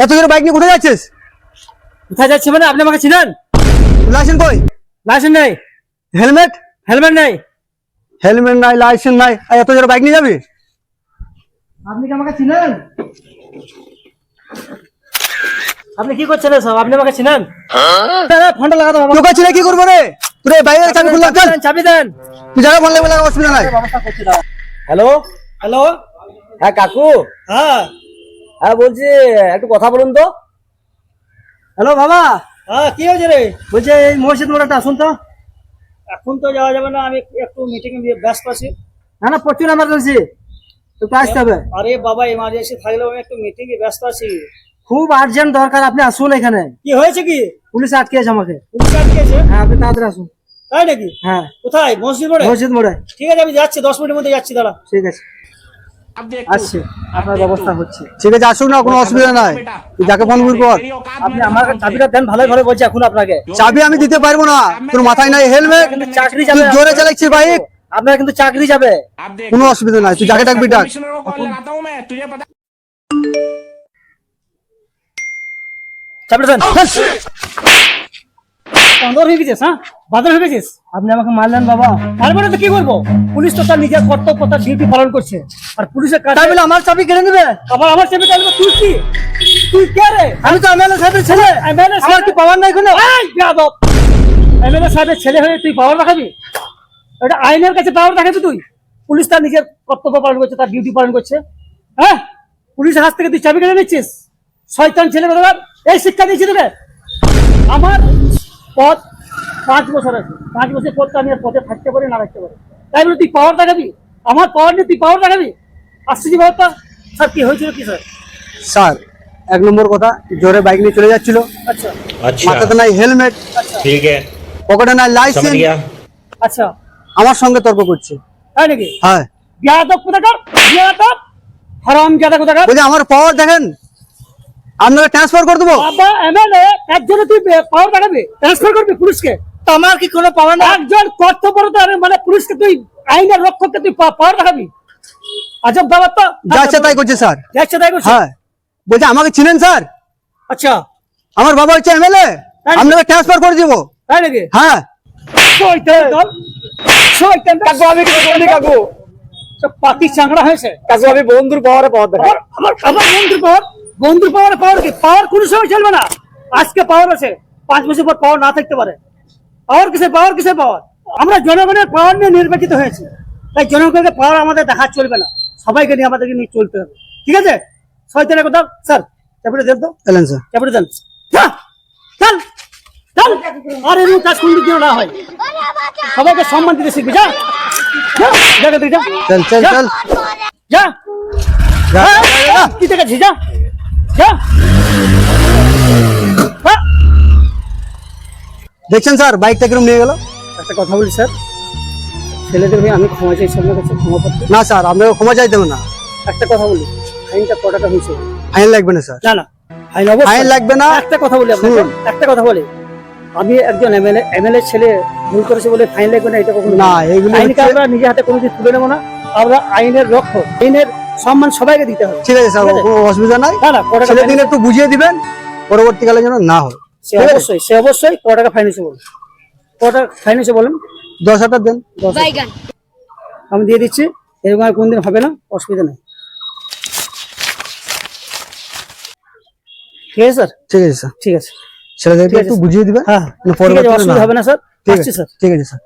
এত জোরে বাইক নিয়ে কোথায় যাচ্ছিস? কোথায় যাচ্ছে মানে? আপনি আমাকে চিনেন? লাইসেন্স কই? লাইসেন্স নেই। হেলমেট? হেলমেট নেই। হেলমেট নাই, লাইসেন্স নাই, আর এত জোরে বাইক নিয়ে যাবি? আপনি কি আমাকে চিনেন? আপনি কি করছেন সব? আপনি আমাকে চিনেন? ফোনটা লাগাতে হবে। তোকে চিনে কি করবো রে? তোর বাইরে চাবি খুললাম, চল। চাবি দেন। তুই জায়গা বললে বলে অসুবিধা নাই। Hello hello. হ্যাঁ কাকু, হ্যাঁ হ্যাঁ বলছি একটু কথা বলুন তো। হ্যালো বাবা। হ্যাঁ কি হয়েছে রে? বলছে এই মসজিদ মোড়াটা আসুন তো। এখন তো যাওয়া যাবে না, আমি একটু মিটিং এ ব্যস্ত আছি। না না, প্রচুর এমার্জেন্সি, একটু আসতে হবে। আরে বাবা, এমার্জেন্সি থাকলেও আমি একটু মিটিং এ ব্যস্ত আছি। খুব আর্জেন্ট দরকার, আপনি আসুন এখানে। কি হয়েছে? কি পুলিশ আটকেছে আমাকে। পুলিশ আটকেছে? হ্যাঁ, আপনি তাড়াতাড়ি আসুন। তাই নাকি? হ্যাঁ। কোথায়? মসজিদ মোড়ে? মসজিদ মোড়ে। ঠিক আছে, আমি যাচ্ছি, 10 মিনিটের মধ্যে যাচ্ছি, দাঁড়া। ঠিক আছে, আসছে, আপনার ব্যবস্থা হচ্ছে। ঠিক আছে, আসুক না, কোনো অসুবিধা নাই। তুই যাকে ফোন করবি কর। আপনি আমার চাবিটা দেন, ভালো ভালো বলছি এখন আপনাকে। চাবি আমি দিতে পারবো না, তোর মাথায় নাই হেলমেট, কিন্তু চাকরি তুই যাবে। জোরে চালাচ্ছিস বাইক। আপনার কিন্তু চাকরি যাবে। কোনো অসুবিধা নাই, তুই যাকে ডাকবি ডাক। চাবিটা দেন। বাঁদর হয়ে গেছিস? হ্যাঁ, বাঁদর হয়ে গেছিস। আপনি আমাকে মারলেন বাবা। মারবো না তো কি করবো? পুলিশ তো তার নিজের কর্তব্য, তার ডিউটি পালন করছে। আর পুলিশের কাজ বলে আমার চাবি কেড়ে নেবে। আবার আমার চাবি কেড়ে নেবে? তুই কি? তুই কে রে? আমি তো এমএলএ সাহেবের ছেলে। আমার কি পাওয়ার নাই কোনো? এমএলএ সাহেবের ছেলে হয়ে তুই পাওয়ার দেখাবি? এটা আইনের কাছে পাওয়ার দেখাবি তুই? পুলিশ তার নিজের কর্তব্য পালন করছে, তার ডিউটি পালন করছে। হ্যাঁ, পুলিশের হাত থেকে তুই চাবি কেড়ে নিচ্ছিস? শয়তান ছেলে কোথাকার! এই শিক্ষা দিয়েছি তোকে। আমার পদ 5 বছর আছে, 5 বছর পর তো আমি আর পদে থাকতে পারি না রাখতে পারি। তাই বলে তুই পাওয়ার দেখাবি? আমার পাওয়ার নিয়ে তুই পাওয়ার দেখাবি? আসছি বাবা। স্যার কি হয়েছিল কি স্যার? স্যার, 1 নম্বর কথা, জোরে বাইক নিয়ে চলে যাচ্ছিল। আচ্ছা মাথাতে নাই হেলমেট, ठीक है, পকেটে নাই समझ লাইসেন্স, गया। আচ্ছা, আমার সঙ্গে তর্ক করছে। তাই নাকি? হ্যাঁ, বিয়াদব কোথাকার, বিয়াদব হারামজাদা কোথাকার। বলছি আমার পাওয়ার দেখেন, আপনাকে ট্রান্সফার করে দেবো। বাবা এমএলএ, একজনে তুই পাওয়ার দেখাবি, ট্রান্সফার করবি পুলিশকে? তো আমার কি কোনো পাওয়ার না? একজন কর্তব্যরত মানে পুলিশকে তুই, আইনের রক্ষককে তুই পাওয়ার দেখাবি? আজব বাবা তো। যা ইচ্ছা তাই করছে স্যার। যাচ্ছে তাই করছে। হ্যাঁ, বলছে আমাকে চিনেন স্যার? আচ্ছা, আমার বাবা হচ্ছে এমএলএ, আপনাকে ট্রান্সফার করে দিব। তাই নাকি? হ্যাঁ। শয়তান দল, শয়তান। কাকু আমি কিছু বলিনি কাকু। সব পাতি চাংড়া হয়েছে কাকু আমি বন্ধুর পাওয়ারে পাওয়ার দেখা। আমার বন্ধুর পাওয়ার, পাওয়ার কি? পাওয়ার কোন সময় চলবে না। আজকে পাওয়ার আছে, 5 বছর পর পাওয়ার না থাকতে পারে। পাওয়ার কিসে? পাওয়ার কিসে? পাওয়ার আমরা জনগণের পাওয়ার নিয়ে নির্বাচিত হয়েছি, তাই জনগণের পাওয়ার আমাদের দেখা চলবে না। সবাইকে নিয়ে আমাদেরকে নিয়ে চলতে হবে, ঠিক আছে? শয়তানের কথা। স্যার চাবিটা দেন তো। এলেন স্যার। চাবিটা দেন। যা, চল চল। আর এরকম কাজ কোনদিন যেন না হয়। সবাইকে সম্মান দিতে শিখবি। যা যা, জায়গা থেকে যা। চল চল যা, চল। যা। যা, হ্যাঁ, যা, যা। কি দেখাচ্ছিস? যা যা। হ্যাঁ। দেখছেন স্যার, বাইকটা কিরম নিয়ে গেল? একটা কথা বলি স্যার, ছেলেদের হয়ে আমি ক্ষমা চাইছি আপনার কাছে, ক্ষমা করতে। না স্যার, আপনাকে ক্ষমা চাইতে হবে না। একটা কথা বলি, ফাইনটা কত টাকা হয়েছে? ফাইন লাগবে না স্যার। না না, ফাইন অবশ্যই ফাইন লাগবে না। একটা কথা বলি আপনাকে, শুনুন। একটা কথা বলি, আমি একজন এমএলএ ছেলে ভুল করেছে বলে ফাইন লাগবে না, এটা কখনো না, এগুলো আইনকে হচ্ছে- আমরা নিজে হাতে কোনোদিন তুলে নেবো না। আমরা আইনের রক্ষক, আইনের সম্মান সবাইকে দিতে হবে। ঠিক আছে স্যার, ঠিক আছে? কোনো অসুবিধা নাই। না না, কত টাকা ছেলে ফাইন? দিন একটু বুঝিয়ে দিবেন, পরবর্তীকালে যেন না হয়। সে অবশ্যই, সে অবশ্যই। কত টাকা ফাইন হয়েছে বলুন? কত টাকা ফাইন হয়েছে বলুন? 10,000 দেন। 10,000 আমি দিয়ে দিচ্ছি, এরকম আর কোনদিন হবে না, অসুবিধা নেই। ঠিক আছে স্যার? ঠিক আছে স্যার, ঠিক আছে। ছেলেদেরকে ঠিক আছে, একটু বুঝিয়ে দিবেন। হ্যাঁ মানে ঠিক আছে, পরবর্তীকালে অসুবিধা না হবে না স্যার। ঠিক আসছি আছে স্যার। ঠিক আছে স্যার।